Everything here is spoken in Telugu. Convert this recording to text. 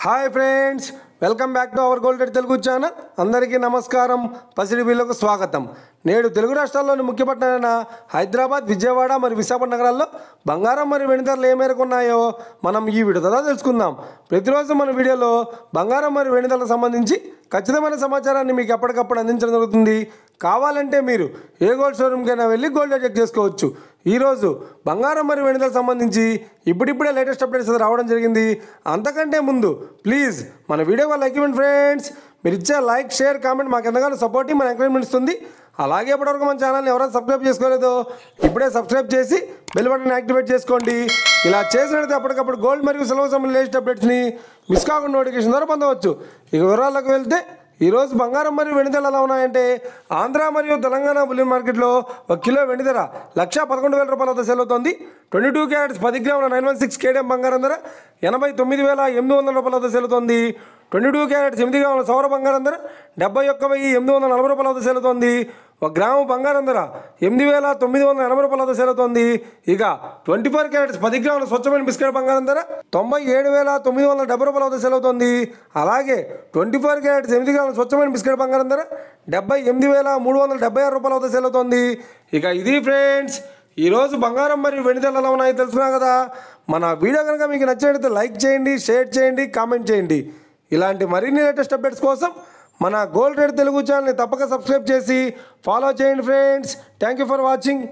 Hi friends, welcome back to our gold Telugu channel. అందరికీ నమస్కారం. పసిడి బిల్లుకు స్వాగతం. నేడు తెలుగు రాష్ట్రాల్లోని ముఖ్య పట్టణాలైన హైదరాబాద్, విజయవాడ మరియు విశాఖపట్నం నగరాల్లో బంగారం మరియు వెండి ధరలు ఏ మేరకు ఉన్నాయో మనం ఈ వీడియో ద్వారా తెలుసుకుందాం. ప్రతిరోజు మన వీడియోలో బంగారం మరియు వెండి ధరలకు సంబంధించి ఖచ్చితమైన సమాచారాన్ని మీకు ఎప్పటికప్పుడు అందించడం జరుగుతుంది. కావాలంటే మీరు ఏ గోల్డ్ షోరూమ్కైనా వెళ్ళి గోల్డ్ చెక్ చేసుకోవచ్చు. ఈరోజు బంగారం మరియు వెండి ధరలకు సంబంధించి ఇప్పుడిప్పుడే లేటెస్ట్ అప్డేట్స్ రావడం జరిగింది. అంతకంటే ముందు ప్లీజ్ మన వీడియో లైక్ ఇవ్వండి ఫ్రెండ్స్. మీరు ఇచ్చే లైక్, షేర్, కామెంట్ మాకు ఎంతగానో సపోర్టింగ్, మన ఎంకరేజ్మెంట్ ఇస్తుంది. అలాగే ఇప్పటివరకు మన ఛానల్ని ఎవరైనా సబ్స్క్రైబ్ చేసుకోలేదో ఇప్పుడే సబ్స్క్రైబ్ చేసి బెల్ బటన్ యాక్టివేట్ చేసుకోండి. ఇలా చేసినట్లయితే అప్పటికప్పుడు గోల్డ్ మరియు సిల్వర్ సంబంధించిన లేటెస్ట్ అప్డేట్స్ని మిస్ కాకుండా నోటిఫికేషన్ ద్వారా పొందవచ్చు. ఇక వివరాలకు వెళ్తే ఈరోజు బంగారం మరియు వెండి ధరలు ఎలా ఉన్నాయంటే, ఆంధ్ర మరియు తెలంగాణ బులియన్ మార్కెట్లో 1 కిలో వెండి ధర 1,11,000 రూపాయల వద్ద సేల్ అవుతుంది. 22 క్యారెట్స్ 10 గ్రాముల 916 కేడిఎం బంగారం ధర 89,800 రూపాయల వద్ద సేల్ అవుతుంది. 22 క్యారెట్స్ 8 గ్రాముల సౌర బంగారం ధర 71,840 రూపాయల వద్ద సేల్ అవుతుంది. 1 గ్రాము బంగారం ధర 8,980 రూపాయల వద్ద సేల్ అవుతుంది. ఇక 24 క్యారెట్స్ 10 గ్రాముల స్వచ్ఛమైన బిస్కెట్ బంగారం ధర 97,970 రూపాయల వద్ద సేల్ అవుతుంది. అలాగే 24 క్యారెట్స్ 8 గ్రాముల స్వచ్ఛమైన బిస్కెట్ బంగారం ధర 78,376 రూపాయల వద్ద సేల్ అవుతుంది. ఇక ఇది ఫ్రెండ్స్, ఈరోజు బంగారం మరియు వెండి ధరలు ఎలా ఉన్నాయో తెలుసుకున్నా కదా. మన వీడియో కనుక మీకు నచ్చినట్లయితే లైక్ చేయండి, షేర్ చేయండి, కామెంట్ చేయండి. ఇలాంటి మరిన్ని లేటెస్ట్ అప్డేట్స్ కోసం మన గోల్డ్ రేట్ తెలుగు ఛానల్ని తప్పక సబ్స్క్రైబ్ చేసి ఫాలో చేయండి friends. Thank you for watching.